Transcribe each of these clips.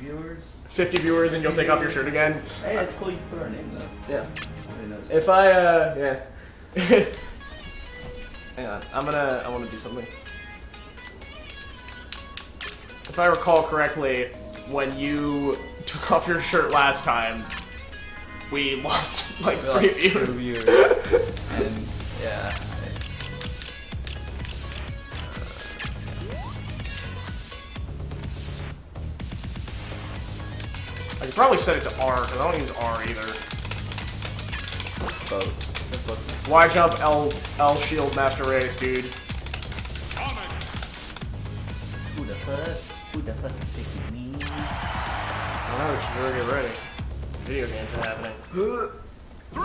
viewers. 50 viewers and you'll take off your shirt again. Hey, it's cool. You can put our name though. Yeah. Nobody knows. If I yeah. Hang on, I want to do something. If I recall correctly, when you took off your shirt last time, we lost like 3 viewers. 2 viewers. And yeah. I could probably set it to R, because I don't use R either. Both. Y jump, L shield, master race, dude. Who the fuck? Who the fuck is taking me? I don't know, we should really get ready. Video games are happening. 3,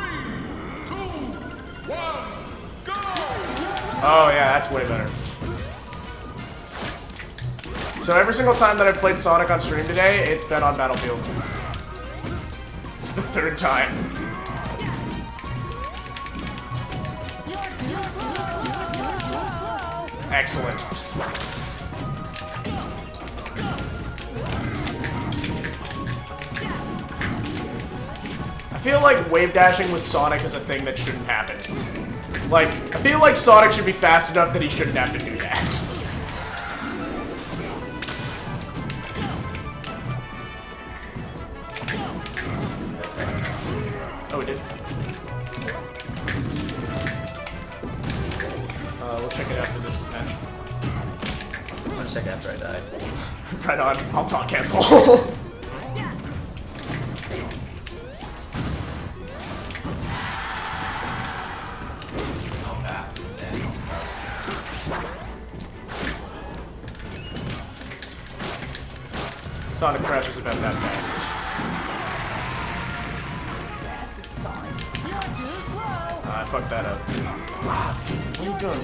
2, 1, go! Oh yeah, that's way better. So every single time that I've played Sonic on stream today, it's been on Battlefield. It's the 3rd time. Excellent. I feel like wave dashing with Sonic is a thing that shouldn't happen. Like, I feel like Sonic should be fast enough that he shouldn't have to do that. Oh, it did. We'll check it after this match. I'm gonna check after I die. Right on. I'll talk cancel. How fast it sends. Sonic Crash is about that fast. I fucked that up. What are you doing?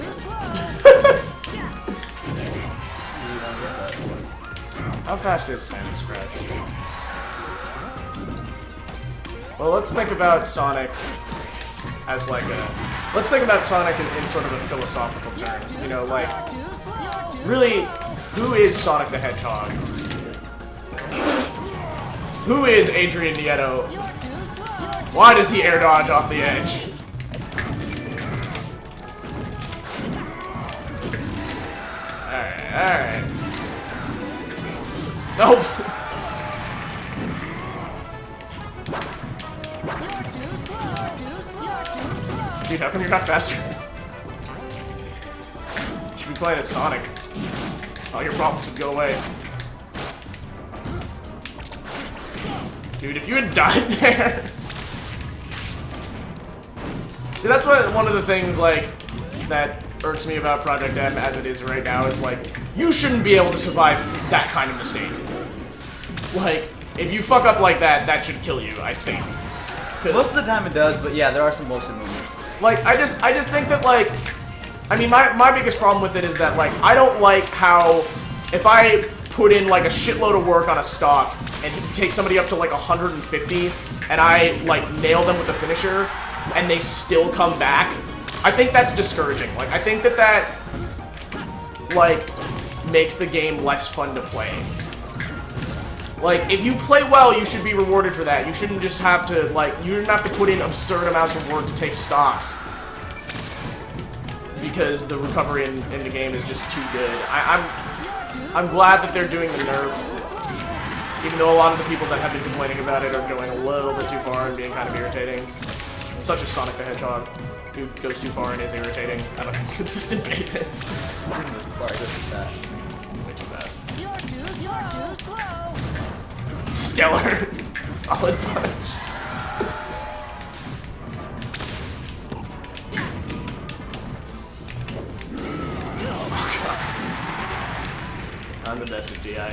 How fast is Samus Crash? Well, let's think about Sonic as like a... Let's think about Sonic in sort of a philosophical terms. You know, like... Really, who is Sonic the Hedgehog? Who is Adrian Nieto? Why does he air dodge off the edge? Alright. Nope. Dude, how come you're not faster? You should be playing as Sonic. All your problems would go away. Dude, if you had died there... See, that's what one of the things, like, that irks me about Project M as it is right now is, like, you shouldn't be able to survive that kind of mistake. Like, if you fuck up like that, that should kill you, I think. Most of the time it does, but yeah, there are some bullshit moments. Like, I just think that, like, I mean, my biggest problem with it is that, like, I don't like how, if I put in, like, a shitload of work on a stock and take somebody up to, like, 150, and I, like, nail them with the finisher, and they still come back, I think that's discouraging. Like, I think that, like, makes the game less fun to play. Like, if you play well, you should be rewarded for that. You shouldn't just have to, like, you shouldn't have to put in absurd amounts of work to take stocks. Because the recovery in the game is just too good. I'm glad that they're doing the nerf. Even though a lot of the people that have been complaining about it are going a little bit too far and being kind of irritating. Such as Sonic the Hedgehog, who goes too far and is irritating on a consistent basis. Way too fast. You're too slow. Stellar. Solid punch. Oh god. I'm the best at DI.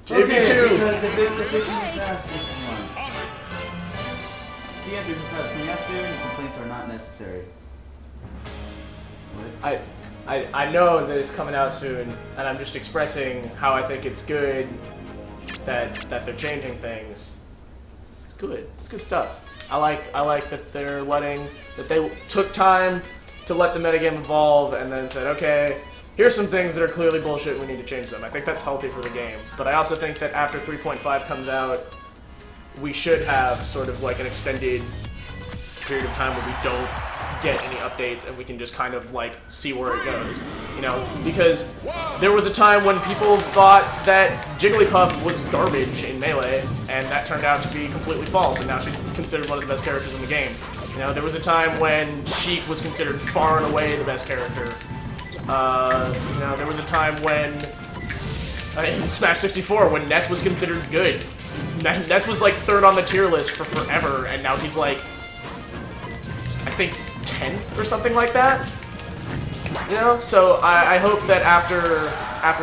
JP2! Because if it's sufficiently fast, then come on. You have to confess. When you have to, your complaints are not necessary. What? I know that it's coming out soon, and I'm just expressing how I think it's good that they're changing things. It's good. It's good stuff. I like that they took time to let the metagame evolve and then said, okay, here's some things that are clearly bullshit, we need to change them. I think that's healthy for the game. But I also think that after 3.5 comes out, we should have sort of like an extended period of time where we don't get any updates and we can just kind of like see where it goes. You know, because there was a time when people thought that Jigglypuff was garbage in Melee, and that turned out to be completely false, and now she's considered one of the best characters in the game. You know, there was a time when Sheik was considered far and away the best character. You know, there was a time when, in Smash 64, when Ness was considered good. Ness was like 3rd on the tier list for forever, and now he's like, I think 10th or something like that. You know, so I hope that after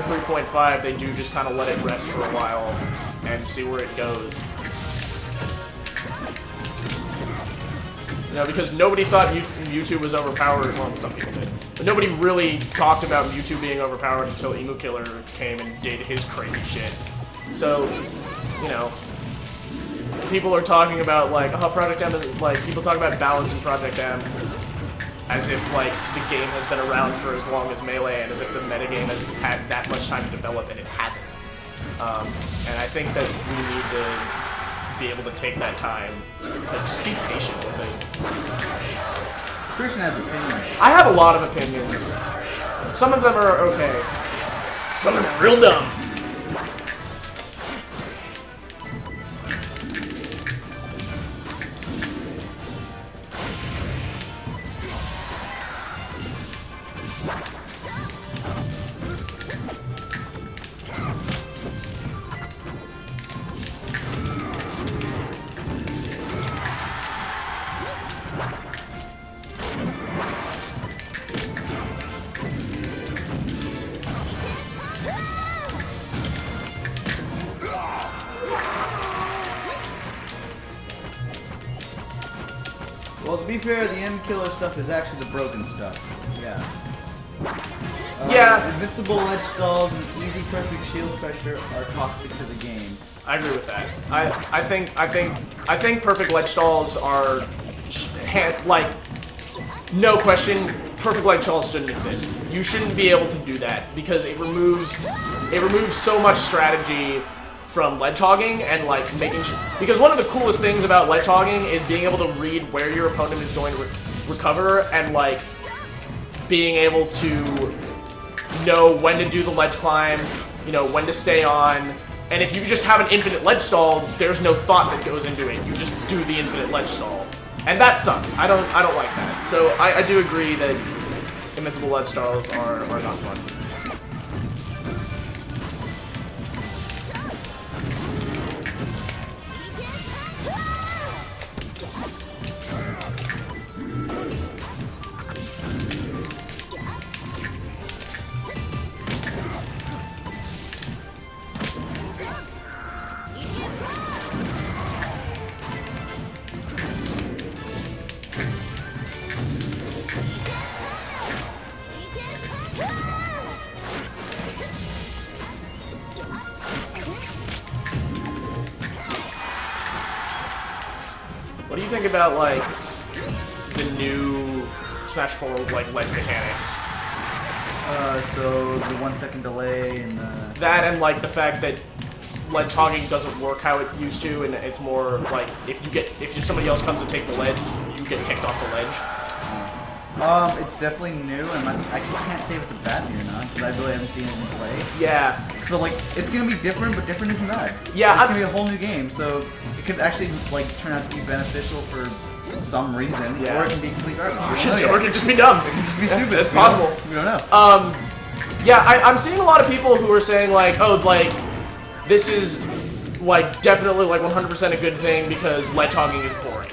3.5 they do just kind of let it rest for a while and see where it goes. You know, because nobody thought Mewtwo was overpowered. Well, some people did. But nobody really talked about Mewtwo being overpowered until Emu Killer came and did his crazy shit. So, you know, people are talking about, like, oh, Project M, like, people talk about balance in Project M as if, like, the game has been around for as long as Melee and as if the metagame has had that much time to develop, and it hasn't. And I think that we need to be able to take that time, like, just be patient with it. Christian has opinions. I have a lot of opinions. Some of them are okay. Some of them are real dumb. Well, to be fair, the M Killer stuff is actually the broken stuff. Yeah. Yeah. Invincible ledge stalls and easy perfect shield pressure are toxic to the game. I agree with that. I think perfect ledge stalls are like, no question, perfect ledge stalls shouldn't exist. You shouldn't be able to do that because it removes so much strategy from ledge hogging and like making sure, because one of the coolest things about ledge hogging is being able to read where your opponent is going to recover and like being able to know when to do the ledge climb, you know, when to stay on. And if you just have an infinite ledge stall, there's no thought that goes into it. You just do the infinite ledge stall. And that sucks. I don't like that. So I do agree that invincible ledge stalls are not fun. What do you think about, like, the new Smash 4, like, ledge mechanics? So the 1 second delay and the... That and, like, the fact that ledge hogging doesn't work how it used to, and it's more like, if somebody else comes to take the ledge, you get kicked off the ledge. It's definitely new, and I can't say if it's a bad thing or not, because I really haven't seen it in play. Yeah. So, like, it's gonna be different, but different isn't bad. Yeah, it's gonna be a whole new game, so it could actually, like, turn out to be beneficial for some reason, Yeah. or it can be complete garbage. Or it could just be dumb. It could just be stupid. It's possible. We don't know. Yeah, I'm seeing a lot of people who are saying, like, oh, like, this is, like, definitely, like, 100% a good thing because ledge hogging is boring.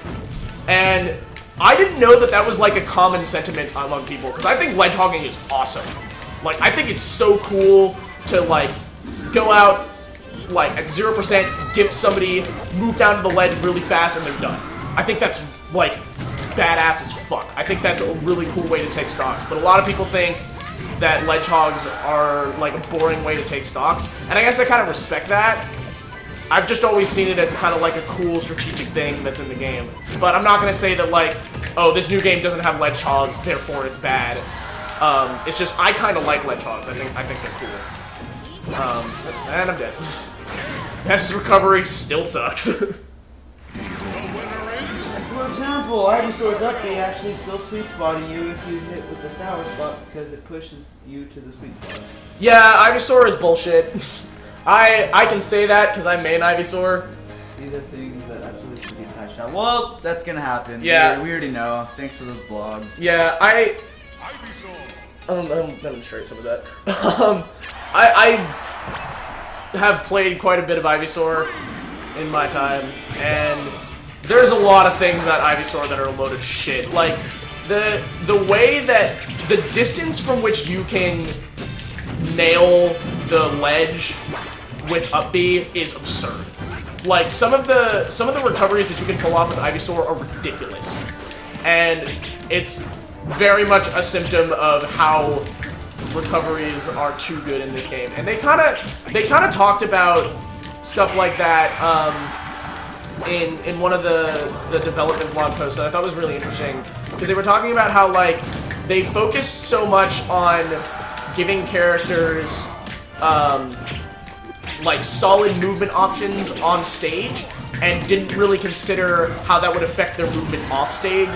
And I didn't know that that was, like, a common sentiment among people, because I think ledge hogging is awesome. Like, I think it's so cool to, like, go out, like, at 0%, get somebody, move down to the ledge really fast, and they're done. I think that's, like, badass as fuck. I think that's a really cool way to take stocks. But a lot of people think that ledge hogs are like a boring way to take stocks, and I guess I kind of respect that. I've just always seen it as kind of like a cool strategic thing that's in the game. But I'm not gonna say that like, oh, this new game doesn't have ledge hogs, therefore it's bad. It's just I kind of like ledge hogs. I think they're cool. And I'm dead. Ness's recovery still sucks. For example, Ivysaur's up, they actually still sweet spotting you if you hit with the sour spot because it pushes you to the sweet spot. Yeah, Ivysaur is bullshit. I can say that because I main Ivysaur. These are things that absolutely should be patched now. Well, that's gonna happen. Yeah. We already know, thanks to those blogs. Yeah, I'm demonstrate some of that. I have played quite a bit of Ivysaur in my time, and there's a lot of things about Ivysaur that are a load of shit. Like, the way that the distance from which you can nail the ledge with up B is absurd. Like, some of the recoveries that you can pull off with Ivysaur are ridiculous. And it's very much a symptom of how recoveries are too good in this game. And they kind of talked about stuff like that in one of the development blog posts that I thought was really interesting, because they were talking about how like they focused so much on giving characters like solid movement options on stage and didn't really consider how that would affect their movement off stage.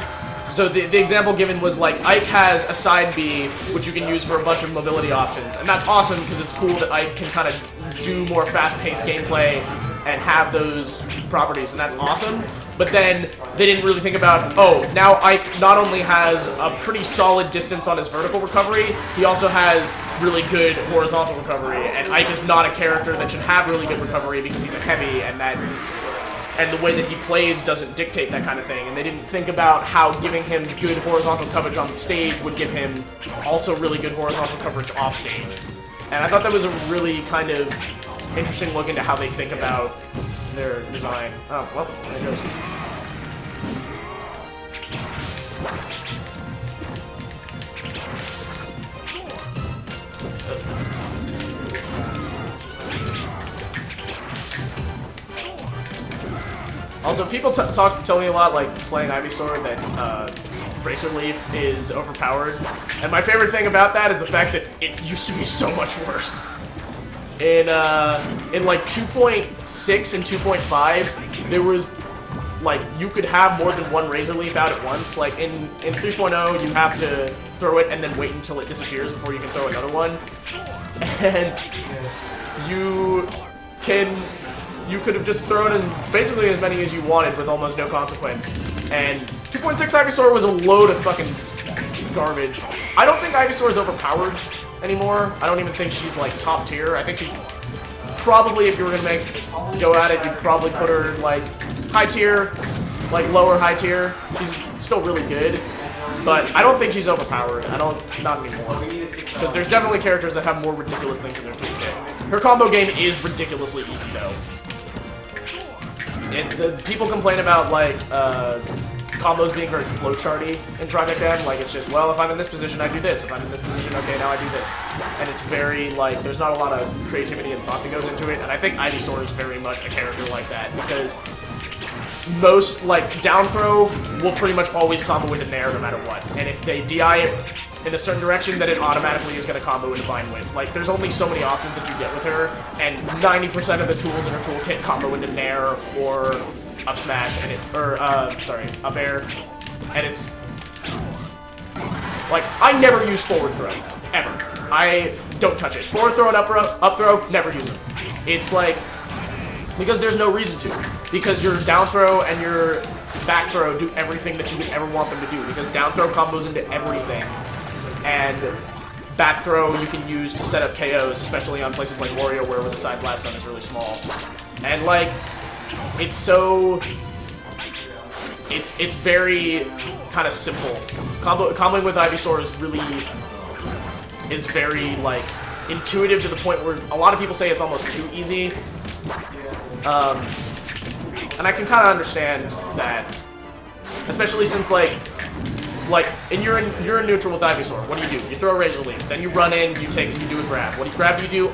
So the example given was like Ike has a side B which you can use for a bunch of mobility options, and that's awesome because it's cool that Ike can kind of do more fast-paced gameplay and have those properties, and that's awesome. But then they didn't really think about, oh, now Ike not only has a pretty solid distance on his vertical recovery, he also has really good horizontal recovery, and Ike is not a character that should have really good recovery because he's a heavy, and the way that he plays doesn't dictate that kind of thing. And they didn't think about how giving him good horizontal coverage on the stage would give him also really good horizontal coverage off stage. And I thought that was a really kind of interesting look into how they think about their design. Oh, well, there it goes. Also, people tell me a lot, like, playing Ivysaur, that Bracer Leaf is overpowered. And my favorite thing about that is the fact that it used to be so much worse. In like 2.6 and 2.5, there was, like, you could have more than one Razor Leaf out at once. Like, in 3.0, you have to throw it and then wait until it disappears before you can throw another one. And you could have just thrown basically as many as you wanted with almost no consequence. And 2.6 Ivysaur was a load of fucking garbage. I don't think Ivysaur is overpowered anymore. I don't even think she's like top tier. I think she probably, if you were gonna go at it, you'd probably put her like high tier, like lower high tier. She's still really good, but I don't think she's overpowered. Not anymore. Because there's definitely characters that have more ridiculous things in their toolkit. Her combo game is ridiculously easy though. People complain about like combos being very flowcharty in Project M. Like, it's just, well, if I'm in this position, I do this. If I'm in this position, okay, now I do this. And it's very like, there's not a lot of creativity and thought that goes into it. And I think Ivysaur is very much a character like that, because most, like, down throw will pretty much always combo into Nair no matter what. And if they DI it in a certain direction, then it automatically is going to combo into Vine Whip. Like, there's only so many options that you get with her, and 90% of the tools in her toolkit combo into Nair or up smash, and up air. And it's like, I never use forward throw, ever. I don't touch it. Forward throw and up throw, never use them. It's like, because there's no reason to. Because your down throw and your back throw do everything that you could ever want them to do. Because down throw combos into everything. And back throw you can use to set up KOs, especially on places like Wario where the side blast zone is really small. And like, it's so... It's very kind of simple. Comboing with Ivysaur is very like intuitive to the point where a lot of people say it's almost too easy. And I can kind of understand that, especially since like like, and you're in neutral with Ivysaur. What do? You throw a Razor Leaf, then you run in, you do a grab. What grab do you do?